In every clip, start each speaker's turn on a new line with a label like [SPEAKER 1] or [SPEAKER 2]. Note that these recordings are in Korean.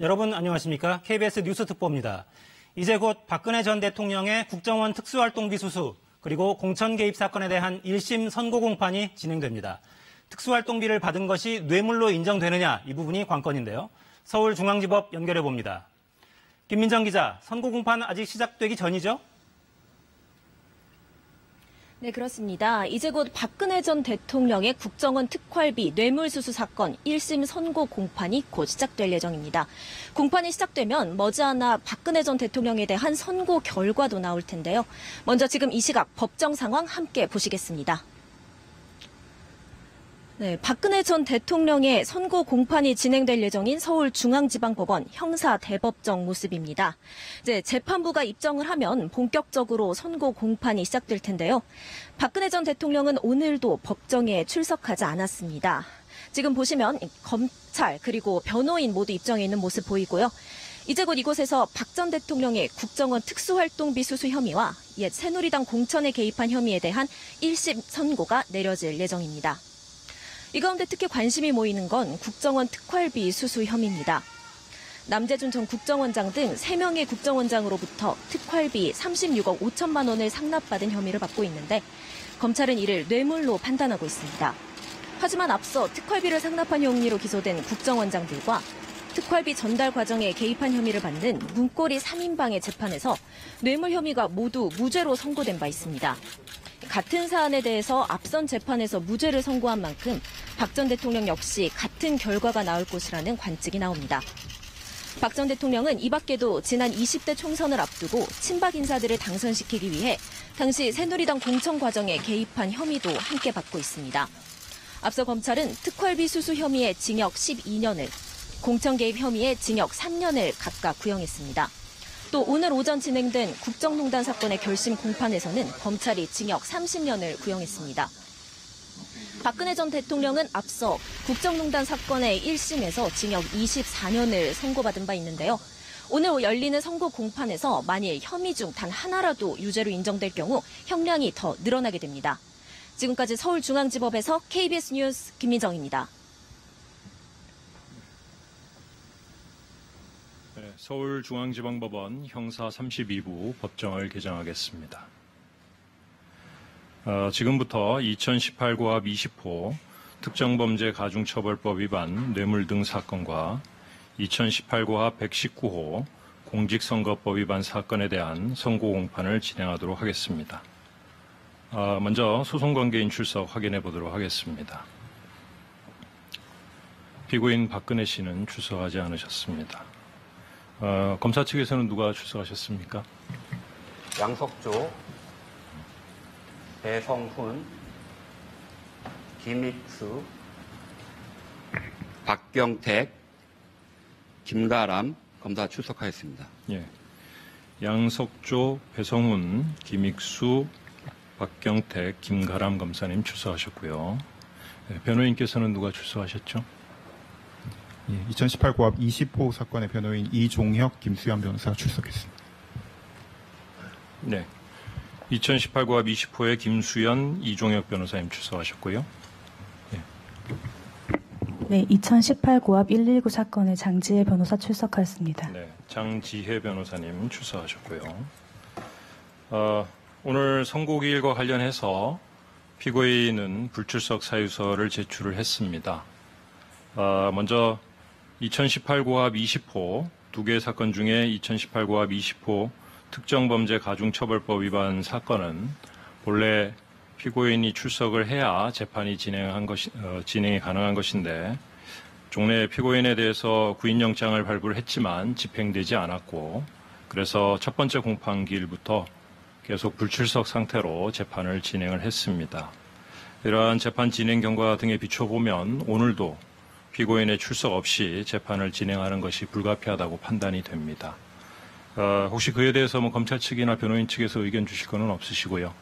[SPEAKER 1] 여러분 안녕하십니까? KBS 뉴스 특보입니다. 이제 곧 박근혜 전 대통령의 국정원 특수활동비 수수 그리고 공천 개입 사건에 대한 1심 선고 공판이 진행됩니다. 특수활동비를 받은 것이 뇌물로 인정되느냐 이 부분이 관건인데요. 서울중앙지법 연결해 봅니다. 김민정 기자, 선고 공판 아직 시작되기 전이죠?
[SPEAKER 2] 네, 그렇습니다. 이제 곧 박근혜 전 대통령의 국정원 특활비 뇌물수수 사건 1심 선고 공판이 곧 시작될 예정입니다. 공판이 시작되면 머지않아 박근혜 전 대통령에 대한 선고 결과도 나올 텐데요. 먼저 지금 이 시각 법정 상황 함께 보시겠습니다. 네, 박근혜 전 대통령의 선고 공판이 진행될 예정인 서울중앙지방법원 형사대법정 모습입니다. 이제 재판부가 입정을 하면 본격적으로 선고 공판이 시작될 텐데요. 박근혜 전 대통령은 오늘도 법정에 출석하지 않았습니다. 지금 보시면 검찰 그리고 변호인 모두 입정해 있는 모습 보이고요. 이제 곧 이곳에서 박 전 대통령의 국정원 특수활동비 수수 혐의와 옛 새누리당 공천에 개입한 혐의에 대한 1심 선고가 내려질 예정입니다. 이 가운데 특히 관심이 모이는 건 국정원 특활비 수수 혐의입니다. 남재준 전 국정원장 등 3명의 국정원장으로부터 특활비 36억 5천만 원을 상납받은 혐의를 받고 있는데 검찰은 이를 뇌물로 판단하고 있습니다. 하지만 앞서 특활비를 상납한 혐의로 기소된 국정원장들과 특활비 전달 과정에 개입한 혐의를 받는 문고리 3인방의 재판에서 뇌물 혐의가 모두 무죄로 선고된 바 있습니다. 같은 사안에 대해서 앞선 재판에서 무죄를 선고한 만큼 박 전 대통령 역시 같은 결과가 나올 것이라는 관측이 나옵니다. 박 전 대통령은 이 밖에도 지난 20대 총선을 앞두고 친박 인사들을 당선시키기 위해 당시 새누리당 공천 과정에 개입한 혐의도 함께 받고 있습니다. 앞서 검찰은 특활비 수수 혐의에 징역 12년을, 공천 개입 혐의에 징역 3년을 각각 구형했습니다. 또 오늘 오전 진행된 국정농단 사건의 결심 공판에서는 검찰이 징역 30년을 구형했습니다. 박근혜 전 대통령은 앞서 국정농단 사건의 1심에서 징역 24년을 선고받은 바 있는데요. 오늘 열리는 선고 공판에서 만일 혐의 중 단 하나라도 유죄로 인정될 경우 형량이 더 늘어나게 됩니다. 지금까지 서울중앙지법에서 KBS 뉴스 김민정입니다.
[SPEAKER 3] 서울중앙지방법원 형사 32부 법정을 개정하겠습니다. 지금부터 2018 고합 20호 특정범죄 가중처벌법 위반 뇌물 등 사건과 2018 고합 119호 공직선거법 위반 사건에 대한 선고 공판을 진행하도록 하겠습니다. 먼저 소송관계인 출석 확인해 보도록 하겠습니다. 피고인 박근혜 씨는 출석하지 않으셨습니다. 검사 측에서는 누가 출석하셨습니까?
[SPEAKER 4] 양석조, 배성훈, 김익수, 박경택, 김가람 검사 출석하였습니다.
[SPEAKER 3] 예, 양석조, 배성훈, 김익수, 박경택, 김가람 검사님 출석하셨고요. 변호인께서는 누가 출석하셨죠?
[SPEAKER 5] 2018 고합 20호 사건의 변호인 이종혁, 김수현 변호사가 출석했습니다.
[SPEAKER 3] 네, 2018 고합 20호의 김수현, 이종혁 변호사님 출석하셨고요.
[SPEAKER 6] 네, 2018 고합 119 사건의 장지혜 변호사 출석하였습니다.
[SPEAKER 3] 네, 장지혜 변호사님 출석하셨고요. 오늘 선고기일과 관련해서 피고인은 불출석 사유서를 제출을 했습니다. 먼저 2018 고합 20호 두 개의 사건 중에 2018 고합 20호 특정범죄 가중처벌법 위반 사건은 본래 피고인이 출석을 해야 재판이 진행이 가능한 것인데 종래 피고인에 대해서 구인영장을 발부를 했지만 집행되지 않았고 그래서 첫 번째 공판기일부터 계속 불출석 상태로 재판을 진행을 했습니다. 이러한 재판 진행 경과 등에 비춰보면 오늘도 피고인의 출석 없이 재판을 진행하는 것이 불가피하다고 판단이 됩니다. 혹시 그에 대해서 검찰 측이나 변호인 측에서 의견 주실 거는 없으시고요.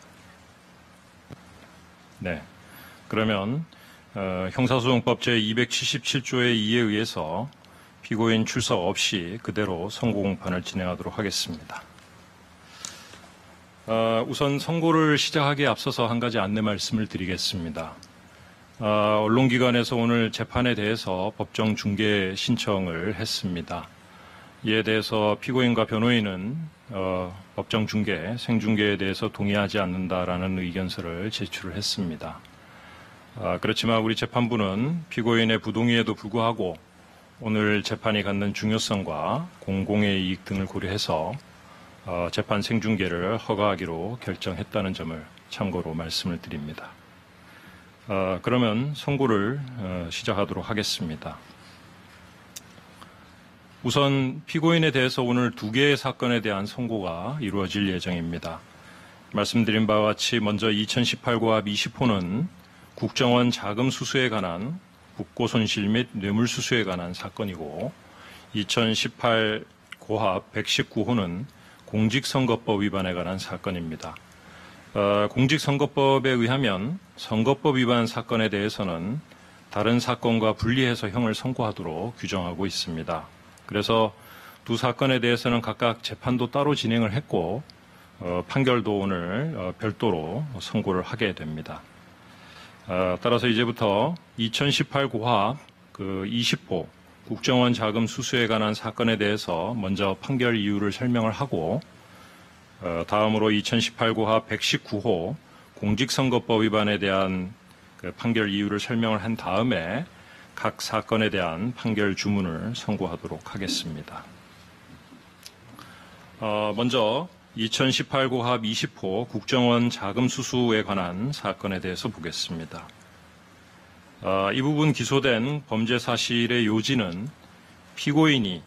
[SPEAKER 3] 네, 그러면 형사소송법 제277조의 2에 의해서 피고인 출석 없이 그대로 선고 공판을 진행하도록 하겠습니다. 우선 선고를 시작하기에 앞서서 한 가지 안내 말씀을 드리겠습니다. 언론기관에서 오늘 재판에 대해서 법정 중계 신청을 했습니다. 이에 대해서 피고인과 변호인은 법정 중계, 생중계에 대해서 동의하지 않는다라는 의견서를 제출을 했습니다. 그렇지만 우리 재판부는 피고인의 부동의에도 불구하고 오늘 재판이 갖는 중요성과 공공의 이익 등을 고려해서 재판 생중계를 허가하기로 결정했다는 점을 참고로 말씀을 드립니다. 그러면 선고를 시작하도록 하겠습니다. 우선 피고인에 대해서 오늘 2개의 사건에 대한 선고가 이루어질 예정입니다. 말씀드린 바와 같이 먼저 2018 고합 20호는 국정원 자금 수수에 관한 국고 손실 및 뇌물 수수에 관한 사건이고 2018 고합 119호는 공직선거법 위반에 관한 사건입니다. 공직선거법에 의하면 선거법 위반 사건에 대해서는 다른 사건과 분리해서 형을 선고하도록 규정하고 있습니다. 그래서 두 사건에 대해서는 각각 재판도 따로 진행을 했고 판결도 오늘 별도로 선고를 하게 됩니다. 따라서 이제부터 2018 고합 20호 국정원 자금 수수에 관한 사건에 대해서 먼저 판결 이유를 설명을 하고 다음으로 2018 고합 119호 공직선거법 위반에 대한 판결 이유를 설명을 한 다음에 각 사건에 대한 판결 주문을 선고하도록 하겠습니다. 먼저 2018 고합 20호 국정원 자금 수수에 관한 사건에 대해서 보겠습니다. 이 부분 기소된 범죄 사실의 요지는 피고인이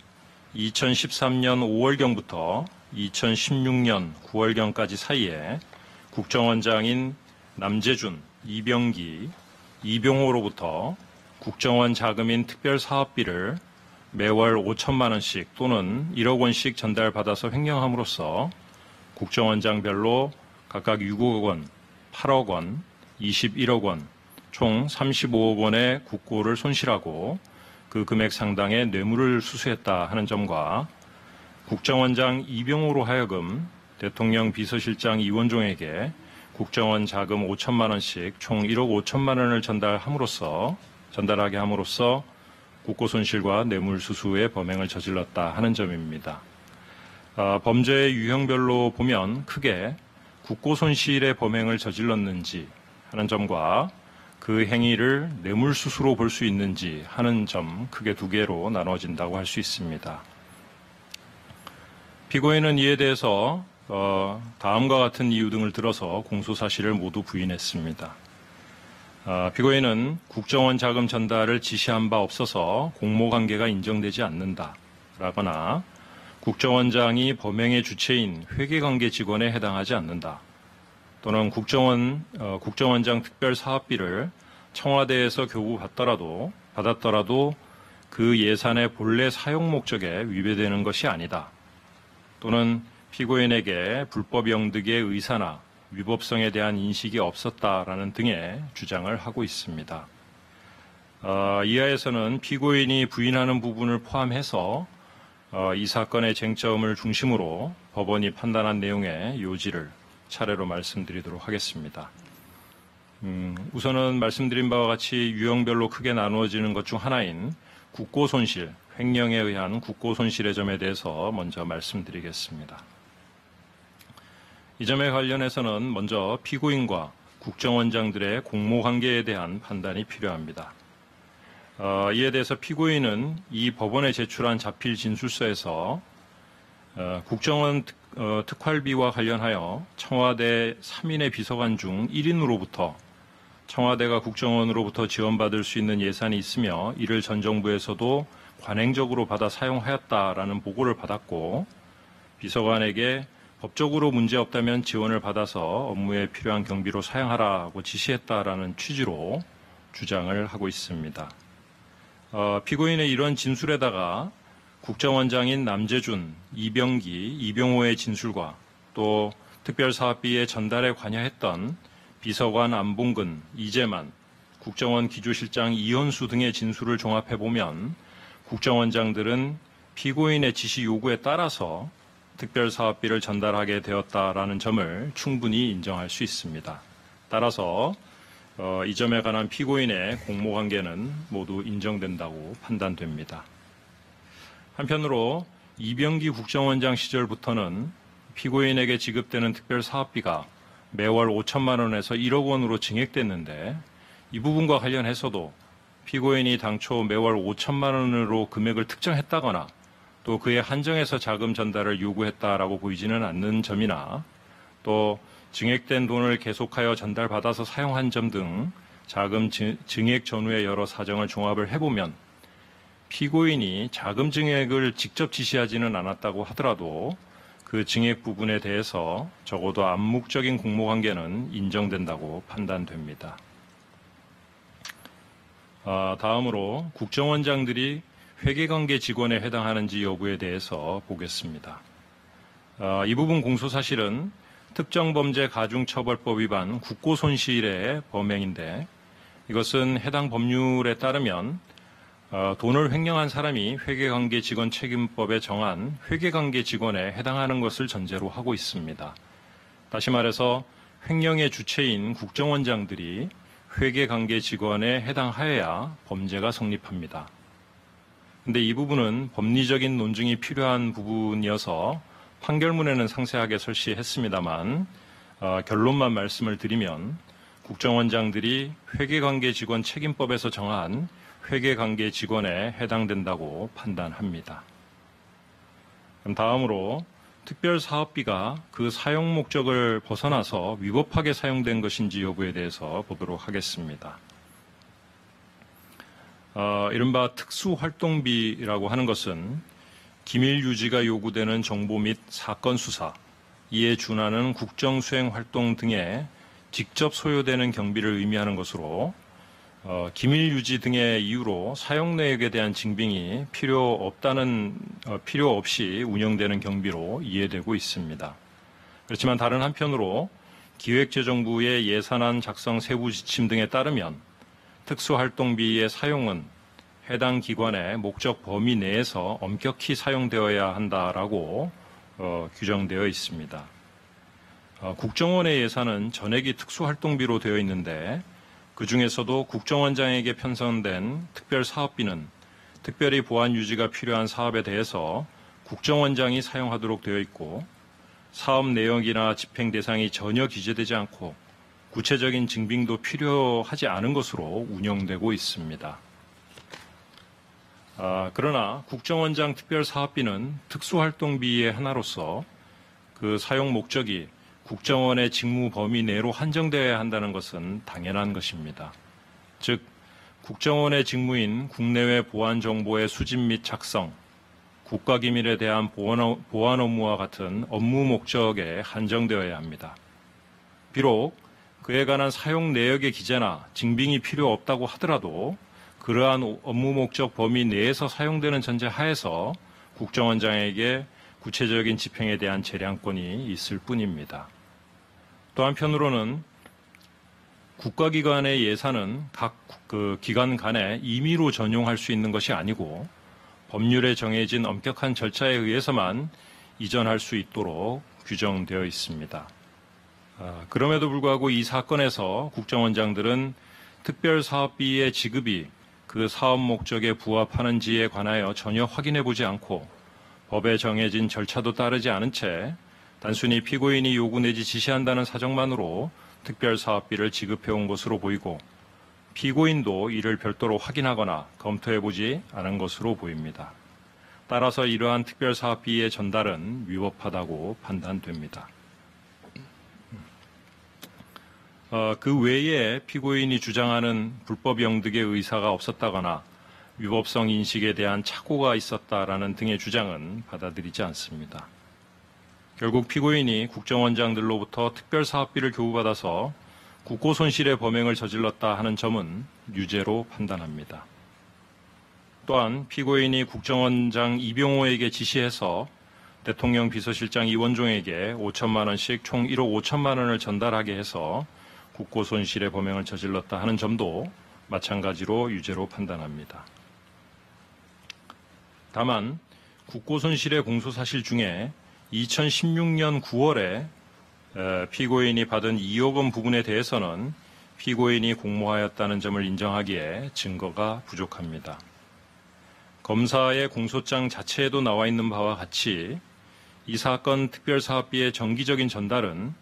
[SPEAKER 3] 2013년 5월경부터 2016년 9월경까지 사이에 국정원장인 남재준, 이병기, 이병호로부터 국정원 자금인 특별사업비를 매월 5천만 원씩 또는 1억 원씩 전달받아서 횡령함으로써 국정원장별로 각각 6억 원, 8억 원, 21억 원, 총 35억 원의 국고를 손실하고 그 금액 상당의 뇌물을 수수했다 하는 점과 국정원장 이병호로 하여금 대통령 비서실장 이원종에게 국정원 자금 5천만 원씩 총 1억 5천만 원을 전달하게 함으로써 국고 손실과 뇌물 수수의 범행을 저질렀다 하는 점입니다. 범죄의 유형별로 보면 크게 국고 손실의 범행을 저질렀는지 하는 점과 그 행위를 뇌물 수수로 볼 수 있는지 하는 점 크게 2개로 나눠진다고 할 수 있습니다. 피고인은 이에 대해서 다음과 같은 이유 등을 들어서 공소 사실을 모두 부인했습니다. 피고인은 국정원 자금 전달을 지시한 바 없어서 공모관계가 인정되지 않는다라거나 국정원장이 범행의 주체인 회계관계 직원에 해당하지 않는다. 또는 국정원장 특별사업비를 청와대에서 받았더라도 그 예산의 본래 사용 목적에 위배되는 것이 아니다. 또는 피고인에게 불법 영득의 의사나 위법성에 대한 인식이 없었다라는 등의 주장을 하고 있습니다. 이하에서는 피고인이 부인하는 부분을 포함해서 이 사건의 쟁점을 중심으로 법원이 판단한 내용의 요지를 차례로 말씀드리도록 하겠습니다. 우선은 말씀드린 바와 같이 유형별로 크게 나누어지는 것 중 하나인 국고 손실, 횡령에 의한 국고 손실의 점에 대해서 먼저 말씀드리겠습니다. 이 점에 관련해서는 먼저 피고인과 국정원장들의 공모관계에 대한 판단이 필요합니다. 이에 대해서 피고인은 이 법원에 제출한 자필 진술서에서 국정원 특활비와 관련하여 청와대 3인의 비서관 중 1인으로부터 청와대가 국정원으로부터 지원받을 수 있는 예산이 있으며 이를 전 정부에서도 관행적으로 받아 사용하였다라는 보고를 받았고 비서관에게 법적으로 문제없다면 지원을 받아서 업무에 필요한 경비로 사용하라고 지시했다라는 취지로 주장을 하고 있습니다. 피고인의 이런 진술에다가 국정원장인 남재준, 이병기, 이병호의 진술과 또 특별사업비의 전달에 관여했던 비서관 안봉근, 이재만, 국정원 기조실장 이현수 등의 진술을 종합해보면 국정원장들은 피고인의 지시 요구에 따라서 특별사업비를 전달하게 되었다라는 점을 충분히 인정할 수 있습니다. 따라서 이 점에 관한 피고인의 공모관계는 모두 인정된다고 판단됩니다. 한편으로 이병기 국정원장 시절부터는 피고인에게 지급되는 특별사업비가 매월 5천만 원에서 1억 원으로 증액됐는데 이 부분과 관련해서도 피고인이 당초 매월 5천만 원으로 금액을 특정했다거나 또 그에 한정해서 자금 전달을 요구했다라고 보이지는 않는 점이나 또 증액된 돈을 계속하여 전달받아서 사용한 점 등 자금 증액 전후의 여러 사정을 종합을 해보면 피고인이 자금 증액을 직접 지시하지는 않았다고 하더라도 그 증액 부분에 대해서 적어도 암묵적인 공모관계는 인정된다고 판단됩니다. 다음으로 국정원장들이 회계관계 직원에 해당하는지 여부에 대해서 보겠습니다. 이 부분 공소사실은 특정범죄 가중처벌법 위반 국고손실의 범행인데 이것은 해당 법률에 따르면 돈을 횡령한 사람이 회계관계 직원 책임법에 정한 회계관계 직원에 해당하는 것을 전제로 하고 있습니다. 다시 말해서 횡령의 주체인 국정원장들이 회계관계 직원에 해당하여야 범죄가 성립합니다. 그런데 이 부분은 법리적인 논증이 필요한 부분이어서 판결문에는 상세하게 설시했습니다만 결론만 말씀을 드리면 국정원장들이 회계관계 직원 책임법에서 정한 회계관계 직원에 해당된다고 판단합니다. 그럼 다음으로 특별사업비가 그 사용 목적을 벗어나서 위법하게 사용된 것인지 여부에 대해서 보도록 하겠습니다. 이른바 특수활동비라고 하는 것은 기밀 유지가 요구되는 정보 및 사건 수사, 이에 준하는 국정수행활동 등에 직접 소요되는 경비를 의미하는 것으로 기밀 유지 등의 이유로 사용 내역에 대한 증빙이 필요 없이 운영되는 경비로 이해되고 있습니다. 그렇지만 다른 한편으로 기획재정부의 예산안 작성 세부 지침 등에 따르면 특수활동비의 사용은 해당 기관의 목적 범위 내에서 엄격히 사용되어야 한다라고 규정되어 있습니다. 국정원의 예산은 전액이 특수활동비로 되어 있는데 그 중에서도 국정원장에게 편성된 특별사업비는 특별히 보안 유지가 필요한 사업에 대해서 국정원장이 사용하도록 되어 있고 사업 내역이나 집행 대상이 전혀 기재되지 않고 구체적인 증빙도 필요하지 않은 것으로 운영되고 있습니다. 그러나 국정원장 특별사업비는 특수활동비의 하나로서 그 사용 목적이 국정원의 직무 범위 내로 한정되어야 한다는 것은 당연한 것입니다. 즉, 국정원의 직무인 국내외 보안 정보의 수집 및 작성, 국가기밀에 대한 보안 업무와 같은 업무 목적에 한정되어야 합니다. 비록 그에 관한 사용 내역의 기재나 증빙이 필요 없다고 하더라도 그러한 업무 목적 범위 내에서 사용되는 전제 하에서 국정원장에게 구체적인 집행에 대한 재량권이 있을 뿐입니다. 또 한편으로는 국가기관의 예산은 각 기관 간에 임의로 전용할 수 있는 것이 아니고 법률에 정해진 엄격한 절차에 의해서만 이전할 수 있도록 규정되어 있습니다. 그럼에도 불구하고 이 사건에서 국정원장들은 특별사업비의 지급이 그 사업 목적에 부합하는지에 관하여 전혀 확인해 보지 않고 법에 정해진 절차도 따르지 않은 채 단순히 피고인이 요구 내지 지시한다는 사정만으로 특별사업비를 지급해온 것으로 보이고 피고인도 이를 별도로 확인하거나 검토해 보지 않은 것으로 보입니다. 따라서 이러한 특별사업비의 전달은 위법하다고 판단됩니다. 그 외에 피고인이 주장하는 불법 영득의 의사가 없었다거나 위법성 인식에 대한 착오가 있었다라는 등의 주장은 받아들이지 않습니다. 결국 피고인이 국정원장들로부터 특별사업비를 교부받아서 국고손실의 범행을 저질렀다 하는 점은 유죄로 판단합니다. 또한 피고인이 국정원장 이병호에게 지시해서 대통령 비서실장 이원종에게 5천만 원씩 총 1억 5천만 원을 전달하게 해서 국고손실의 범행을 저질렀다 하는 점도 마찬가지로 유죄로 판단합니다. 다만 국고손실의 공소사실 중에 2016년 9월에 피고인이 받은 2억 원 부분에 대해서는 피고인이 공모하였다는 점을 인정하기에 증거가 부족합니다. 검사의 공소장 자체에도 나와 있는 바와 같이 이 사건 특별사업비의 정기적인 전달은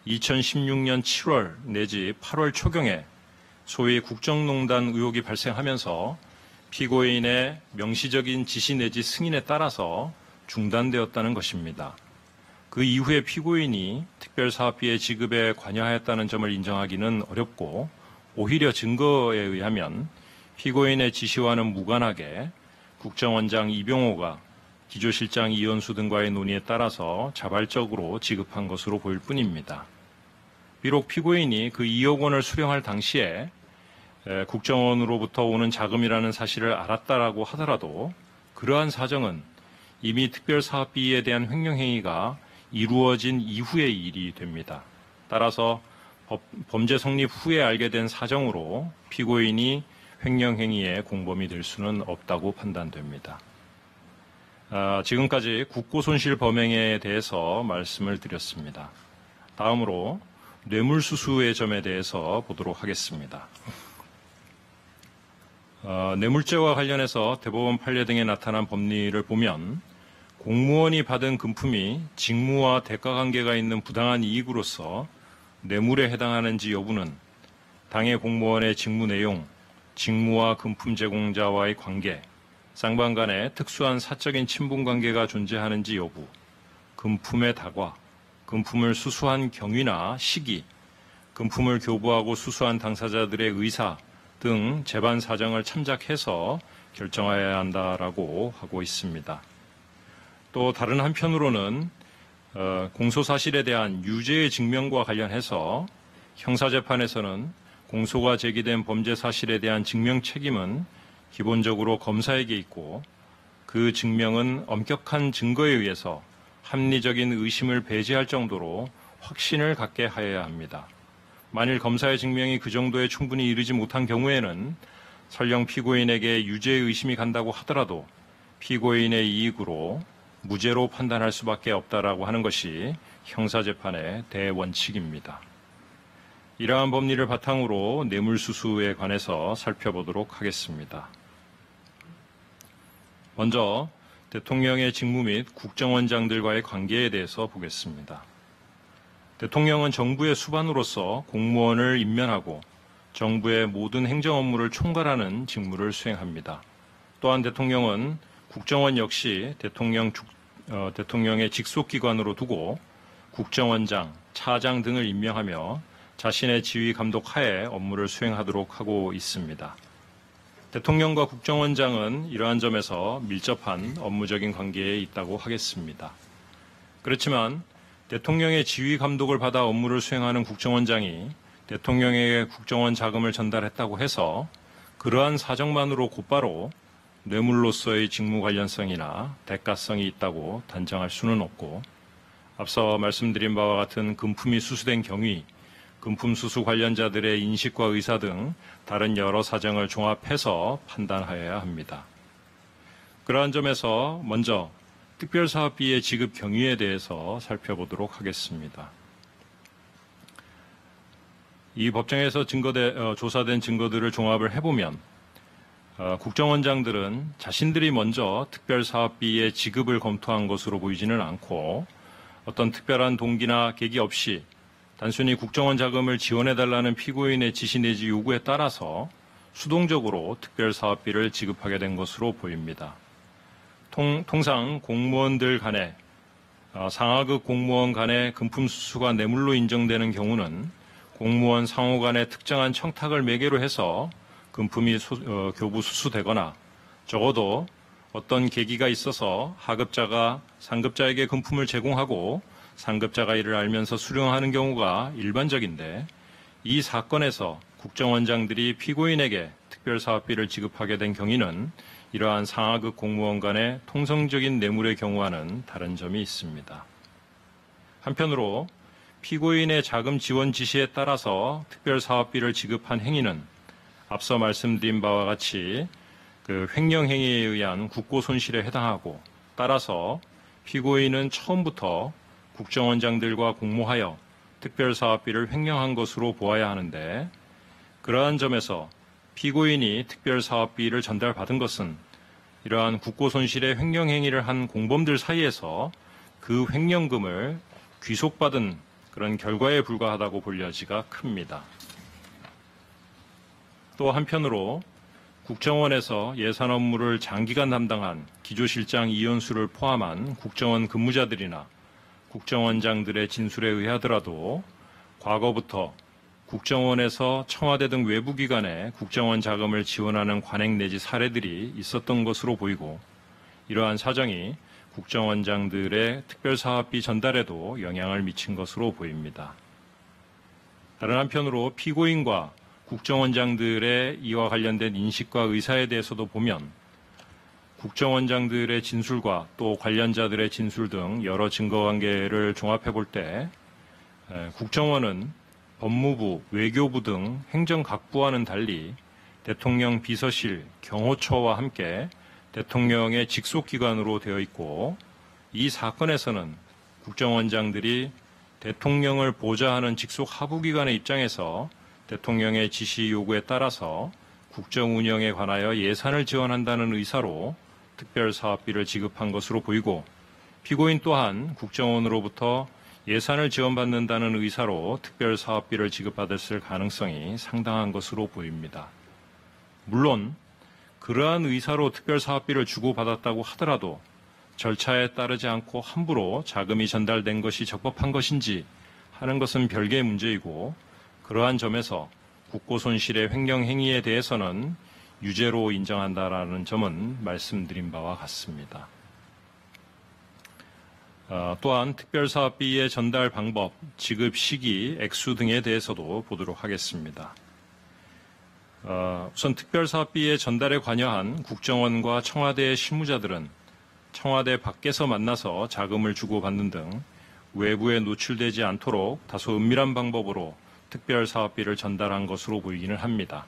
[SPEAKER 3] 2016년 7월 내지 8월 초경에 소위 국정농단 의혹이 발생하면서 피고인의 명시적인 지시 내지 승인에 따라서 중단되었다는 것입니다. 그 이후에 피고인이 특별사업비의 지급에 관여하였다는 점을 인정하기는 어렵고 오히려 증거에 의하면 피고인의 지시와는 무관하게 국정원장 이병호가 기조실장 이현수 등과의 논의에 따라서 자발적으로 지급한 것으로 보일 뿐입니다. 비록 피고인이 그 2억 원을 수령할 당시에 국정원으로부터 오는 자금이라는 사실을 알았다라고 하더라도 그러한 사정은 이미 특별사업비에 대한 횡령행위가 이루어진 이후의 일이 됩니다. 따라서 범죄 성립 후에 알게 된 사정으로 피고인이 횡령행위의 공범이 될 수는 없다고 판단됩니다. 지금까지 국고손실 범행에 대해서 말씀을 드렸습니다. 다음으로 뇌물수수의 점에 대해서 보도록 하겠습니다. 뇌물죄와 관련해서 대법원 판례 등에 나타난 법리를 보면 공무원이 받은 금품이 직무와 대가관계가 있는 부당한 이익으로서 뇌물에 해당하는지 여부는 당해 공무원의 직무 내용, 직무와 금품 제공자와의 관계, 쌍방 간에 특수한 사적인 친분관계가 존재하는지 여부, 금품의 다과, 금품을 수수한 경위나 시기, 금품을 교부하고 수수한 당사자들의 의사 등 재반 사정을 참작해서 결정해야 한다라고 하고 있습니다. 또 다른 한편으로는 공소사실에 대한 유죄의 증명과 관련해서 형사재판에서는 공소가 제기된 범죄 사실에 대한 증명 책임은 기본적으로 검사에게 있고 그 증명은 엄격한 증거에 의해서 합리적인 의심을 배제할 정도로 확신을 갖게 하여야 합니다. 만일 검사의 증명이 그 정도에 충분히 이르지 못한 경우에는 설령 피고인에게 유죄의 의심이 간다고 하더라도 피고인의 이익으로 무죄로 판단할 수밖에 없다라고 하는 것이 형사재판의 대원칙입니다. 이러한 법리를 바탕으로 뇌물수수에 관해서 살펴보도록 하겠습니다. 먼저 대통령의 직무 및 국정원장들과의 관계에 대해서 보겠습니다. 대통령은 정부의 수반으로서 공무원을 임면하고 정부의 모든 행정 업무를 총괄하는 직무를 수행합니다. 또한 대통령은 국정원 역시 대통령의 직속기관으로 두고 국정원장, 차장 등을 임명하며 자신의 지휘 감독 하에 업무를 수행하도록 하고 있습니다. 대통령과 국정원장은 이러한 점에서 밀접한 업무적인 관계에 있다고 하겠습니다. 그렇지만 대통령의 지휘 감독을 받아 업무를 수행하는 국정원장이 대통령에게 국정원 자금을 전달했다고 해서 그러한 사정만으로 곧바로 뇌물로서의 직무 관련성이나 대가성이 있다고 단정할 수는 없고 앞서 말씀드린 바와 같은 금품이 수수된 경위, 금품 수수 관련자들의 인식과 의사 등 다른 여러 사정을 종합해서 판단하여야 합니다. 그러한 점에서 먼저 특별사업비의 지급 경위에 대해서 살펴보도록 하겠습니다. 이 법정에서 조사된 증거들을 종합을 해보면 국정원장들은 자신들이 먼저 특별사업비의 지급을 검토한 것으로 보이지는 않고 어떤 특별한 동기나 계기 없이 단순히 국정원 자금을 지원해달라는 피고인의 지시 내지 요구에 따라서 수동적으로 특별사업비를 지급하게 된 것으로 보입니다. 통상 공무원들 간에 상하급 공무원 간의 금품 수수가 뇌물로 인정되는 경우는 공무원 상호 간의 특정한 청탁을 매개로 해서 금품이 교부 수수되거나 적어도 어떤 계기가 있어서 하급자가 상급자에게 금품을 제공하고 상급자가 이를 알면서 수령하는 경우가 일반적인데 이 사건에서 국정원장들이 피고인에게 특별사업비를 지급하게 된 경위는 이러한 상하급 공무원 간의 통성적인 뇌물의 경우와는 다른 점이 있습니다. 한편으로 피고인의 자금 지원 지시에 따라서 특별사업비를 지급한 행위는 앞서 말씀드린 바와 같이 횡령행위에 의한 국고손실에 해당하고 따라서 피고인은 처음부터 국정원장들과 공모하여 특별사업비를 횡령한 것으로 보아야 하는데 그러한 점에서 피고인이 특별사업비를 전달받은 것은 이러한 국고손실의 횡령행위를 한 공범들 사이에서 그 횡령금을 귀속받은 그런 결과에 불과하다고 볼 여지가 큽니다. 또 한편으로 국정원에서 예산 업무를 장기간 담당한 기조실장 이현수를 포함한 국정원 근무자들이나 국정원장들의 진술에 의하더라도 과거부터 국정원에서 청와대 등 외부기관에 국정원 자금을 지원하는 관행 내지 사례들이 있었던 것으로 보이고 이러한 사정이 국정원장들의 특별사업비 전달에도 영향을 미친 것으로 보입니다. 다른 한편으로 피고인과 국정원장들의 이와 관련된 인식과 의사에 대해서도 보면 국정원장들의 진술과 또 관련자들의 진술 등 여러 증거관계를 종합해 볼 때 국정원은 법무부, 외교부 등 행정각부와는 달리 대통령 비서실, 경호처와 함께 대통령의 직속기관으로 되어 있고 이 사건에서는 국정원장들이 대통령을 보좌하는 직속 하부기관의 입장에서 대통령의 지시 요구에 따라서 국정 운영에 관하여 예산을 지원한다는 의사로 특별사업비를 지급한 것으로 보이고 피고인 또한 국정원으로부터 예산을 지원받는다는 의사로 특별사업비를 지급받았을 가능성이 상당한 것으로 보입니다. 물론 그러한 의사로 특별사업비를 주고받았다고 하더라도 절차에 따르지 않고 함부로 자금이 전달된 것이 적법한 것인지 하는 것은 별개의 문제이고 그러한 점에서 국고손실의 횡령 행위에 대해서는 유죄로 인정한다라는 점은 말씀드린 바와 같습니다. 또한 특별사업비의 전달 방법, 지급 시기, 액수 등에 대해서도 보도록 하겠습니다. 우선 특별사업비의 전달에 관여한 국정원과 청와대의 실무자들은 청와대 밖에서 만나서 자금을 주고받는 등 외부에 노출되지 않도록 다소 은밀한 방법으로 특별사업비를 전달한 것으로 보이기는 합니다.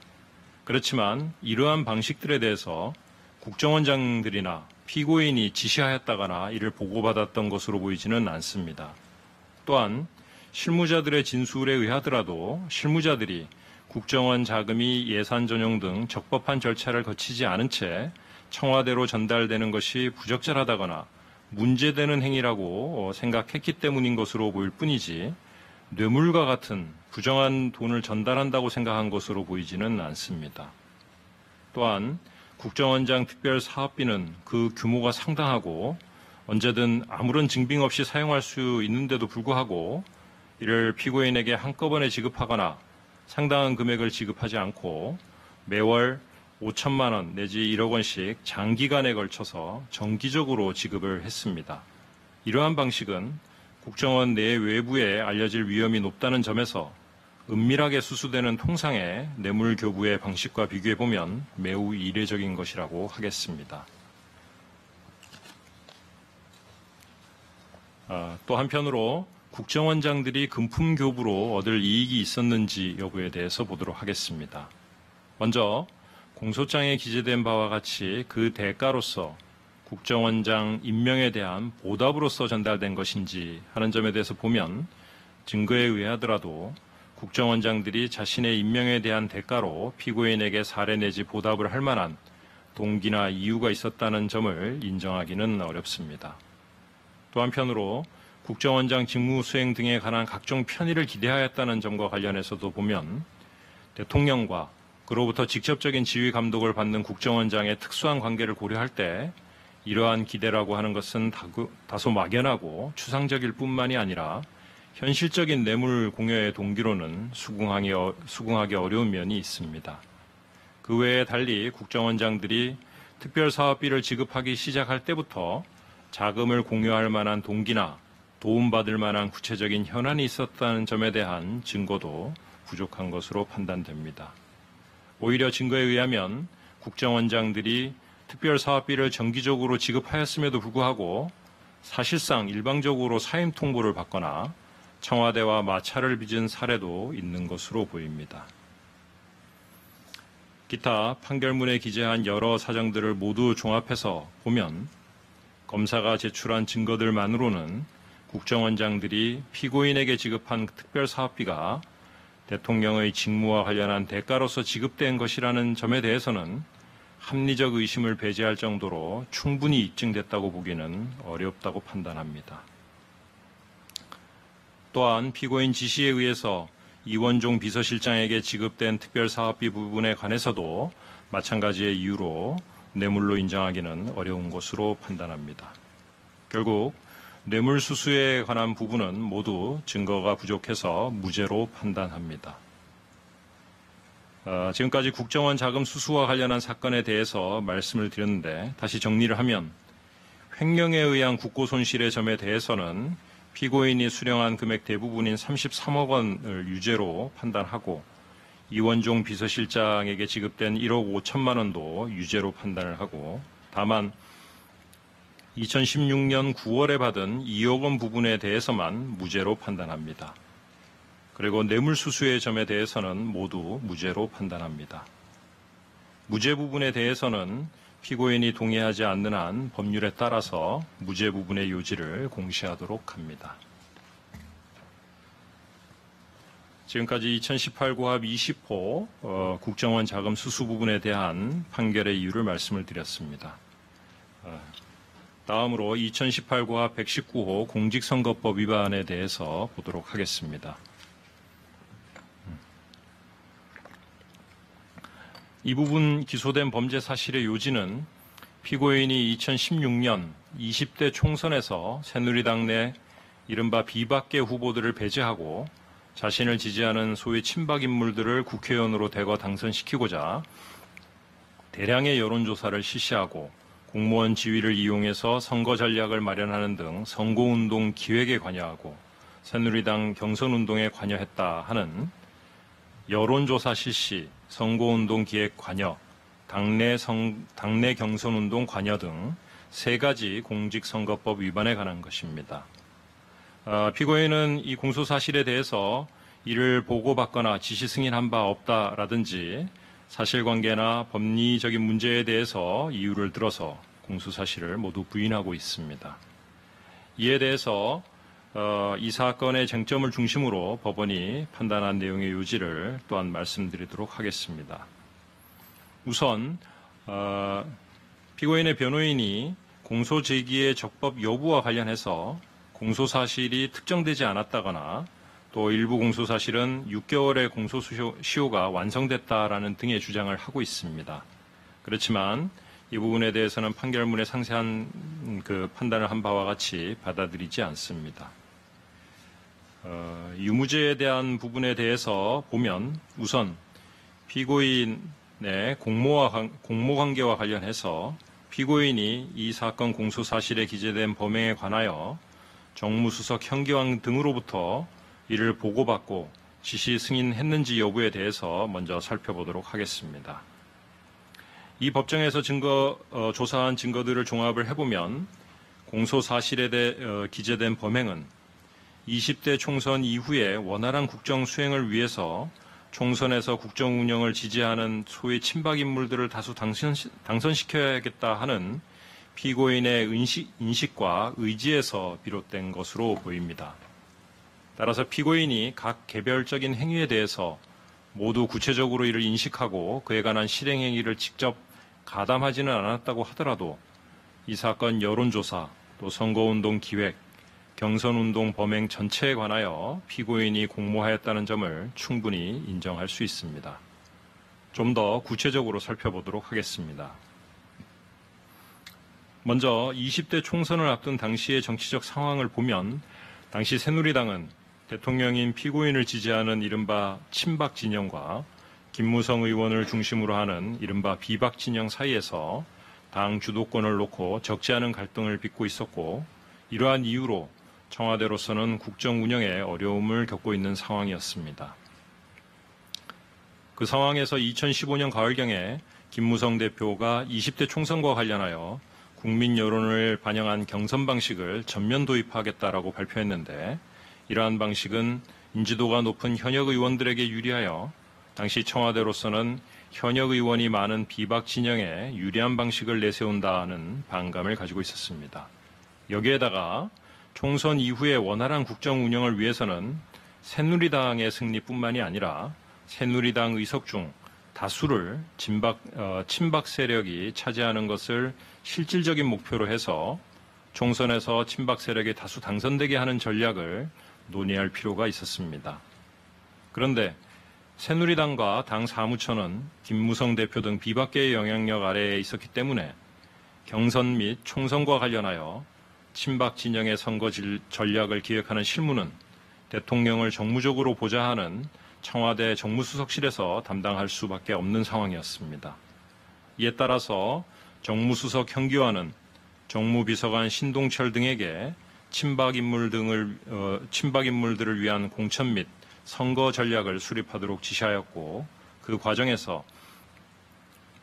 [SPEAKER 3] 그렇지만 이러한 방식들에 대해서 국정원장들이나 피고인이 지시하였다거나 이를 보고받았던 것으로 보이지는 않습니다. 또한 실무자들의 진술에 의하더라도 실무자들이 국정원 자금이 예산 전용 등 적법한 절차를 거치지 않은 채 청와대로 전달되는 것이 부적절하다거나 문제되는 행위라고 생각했기 때문인 것으로 보일 뿐이지 뇌물과 같은 부정한 돈을 전달한다고 생각한 것으로 보이지는 않습니다. 또한 국정원장 특별사업비는 그 규모가 상당하고 언제든 아무런 증빙 없이 사용할 수 있는데도 불구하고 이를 피고인에게 한꺼번에 지급하거나 상당한 금액을 지급하지 않고 매월 5천만 원 내지 1억 원씩 장기간에 걸쳐서 정기적으로 지급을 했습니다. 이러한 방식은 국정원 내 외부에 알려질 위험이 높다는 점에서 은밀하게 수수되는 통상의 뇌물 교부의 방식과 비교해보면 매우 이례적인 것이라고 하겠습니다. 또 한편으로 국정원장들이 금품 교부로 얻을 이익이 있었는지 여부에 대해서 보도록 하겠습니다. 먼저 공소장에 기재된 바와 같이 그 대가로서 국정원장 임명에 대한 보답으로서 전달된 것인지 하는 점에 대해서 보면 증거에 의하더라도 국정원장들이 자신의 임명에 대한 대가로 피고인에게 사례 내지 보답을 할 만한 동기나 이유가 있었다는 점을 인정하기는 어렵습니다. 또 한편으로 국정원장 직무 수행 등에 관한 각종 편의를 기대하였다는 점과 관련해서도 보면 대통령과 그로부터 직접적인 지휘 감독을 받는 국정원장의 특수한 관계를 고려할 때 이러한 기대라고 하는 것은 다소 막연하고 추상적일 뿐만이 아니라 현실적인 뇌물 공여의 동기로는 수긍하기 어려운 면이 있습니다. 그 외에 달리 국정원장들이 특별사업비를 지급하기 시작할 때부터 자금을 공여할 만한 동기나 도움받을 만한 구체적인 현안이 있었다는 점에 대한 증거도 부족한 것으로 판단됩니다. 오히려 증거에 의하면 국정원장들이 특별사업비를 정기적으로 지급하였음에도 불구하고 사실상 일방적으로 사임 통보를 받거나 청와대와 마찰을 빚은 사례도 있는 것으로 보입니다. 기타 판결문에 기재한 여러 사정들을 모두 종합해서 보면 검사가 제출한 증거들만으로는 국정원장들이 피고인에게 지급한 특별사업비가 대통령의 직무와 관련한 대가로서 지급된 것이라는 점에 대해서는 합리적 의심을 배제할 정도로 충분히 입증됐다고 보기는 어렵다고 판단합니다. 또한 피고인 지시에 의해서 이원종 비서실장에게 지급된 특별사업비 부분에 관해서도 마찬가지의 이유로 뇌물로 인정하기는 어려운 것으로 판단합니다. 결국 뇌물수수에 관한 부분은 모두 증거가 부족해서 무죄로 판단합니다. 지금까지 국정원 자금 수수와 관련한 사건에 대해서 말씀을 드렸는데 다시 정리를 하면 횡령에 의한 국고 손실의 점에 대해서는 피고인이 수령한 금액 대부분인 33억 원을 유죄로 판단하고 이원종 비서실장에게 지급된 1억 5천만 원도 유죄로 판단을 하고 다만 2016년 9월에 받은 2억 원 부분에 대해서만 무죄로 판단합니다. 그리고 뇌물수수의 점에 대해서는 모두 무죄로 판단합니다. 무죄 부분에 대해서는 피고인이 동의하지 않는 한 법률에 따라서 무죄 부분의 요지를 공시하도록 합니다. 지금까지 2018 고합 20호 국정원 자금 수수 부분에 대한 판결의 이유를 말씀을 드렸습니다. 다음으로 2018 고합 119호 공직선거법 위반에 대해서 보도록 하겠습니다. 이 부분 기소된 범죄 사실의 요지는 피고인이 2016년 20대 총선에서 새누리당 내 이른바 비박계 후보들을 배제하고 자신을 지지하는 소위 친박 인물들을 국회의원으로 대거 당선시키고자 대량의 여론조사를 실시하고 공무원 지위를 이용해서 선거 전략을 마련하는 등 선거운동 기획에 관여하고 새누리당 경선운동에 관여했다 하는 여론조사 실시, 선거운동 기획 관여, 당내 경선운동 관여 등 3가지 공직선거법 위반에 관한 것입니다. 피고인은 이 공소사실에 대해서 이를 보고받거나 지시 승인한 바 없다라든지 사실관계나 법리적인 문제에 대해서 이유를 들어서 공소사실을 모두 부인하고 있습니다. 이에 대해서 이 사건의 쟁점을 중심으로 법원이 판단한 내용의 요지를 또한 말씀드리도록 하겠습니다. 우선 피고인의 변호인이 공소 제기의 적법 여부와 관련해서 공소사실이 특정되지 않았다거나 또 일부 공소사실은 6개월의 공소시효가 완성됐다라는 등의 주장을 하고 있습니다. 그렇지만 이 부분에 대해서는 판결문에 상세한 판단을 한 바와 같이 받아들이지 않습니다. 유무죄에 대한 부분에 대해서 보면 우선 피고인의 공모관계와 관련해서 피고인이 이 사건 공소사실에 기재된 범행에 관하여 정무수석 현기왕 등으로부터 이를 보고받고 지시 승인했는지 여부에 대해서 먼저 살펴보도록 하겠습니다. 이 법정에서 조사한 증거들을 종합을 해보면 공소사실에 기재된 범행은 20대 총선 이후에 원활한 국정 수행을 위해서 총선에서 국정 운영을 지지하는 소위 친박 인물들을 다수 당선시켜야겠다 하는 피고인의 인식과 의지에서 비롯된 것으로 보입니다. 따라서 피고인이 각 개별적인 행위에 대해서 모두 구체적으로 이를 인식하고 그에 관한 실행 행위를 직접 가담하지는 않았다고 하더라도 이 사건 여론조사, 또 선거운동 기획, 경선운동 범행 전체에 관하여 피고인이 공모하였다는 점을 충분히 인정할 수 있습니다. 좀 더 구체적으로 살펴보도록 하겠습니다. 먼저 20대 총선을 앞둔 당시의 정치적 상황을 보면 당시 새누리당은 대통령인 피고인을 지지하는 이른바 친박 진영과 김무성 의원을 중심으로 하는 이른바 비박 진영 사이에서 당 주도권을 놓고 적지 않은 갈등을 빚고 있었고 이러한 이유로 청와대로서는 국정 운영에 어려움을 겪고 있는 상황이었습니다. 그 상황에서 2015년 가을경에 김무성 대표가 20대 총선과 관련하여 국민 여론을 반영한 경선 방식을 전면 도입하겠다라고 발표했는데 이러한 방식은 인지도가 높은 현역 의원들에게 유리하여 당시 청와대로서는 현역 의원이 많은 비박 진영에 유리한 방식을 내세운다는 반감을 가지고 있었습니다. 여기에다가 총선 이후의 원활한 국정 운영을 위해서는 새누리당의 승리뿐만이 아니라 새누리당 의석 중 다수를 친박 세력이 차지하는 것을 실질적인 목표로 해서 총선에서 친박 세력이 다수 당선되게 하는 전략을 논의할 필요가 있었습니다. 그런데 새누리당과 당 사무처는 김무성 대표 등 비박계의 영향력 아래에 있었기 때문에 경선 및 총선과 관련하여 친박 진영의 선거 전략을 기획하는 실무는 대통령을 정무적으로 보좌하는 청와대 정무수석실에서 담당할 수밖에 없는 상황이었습니다. 이에 따라서 정무수석 현기환은 정무비서관 신동철 등에게 친박 인물들을 위한 공천 및 선거 전략을 수립하도록 지시하였고, 그 과정에서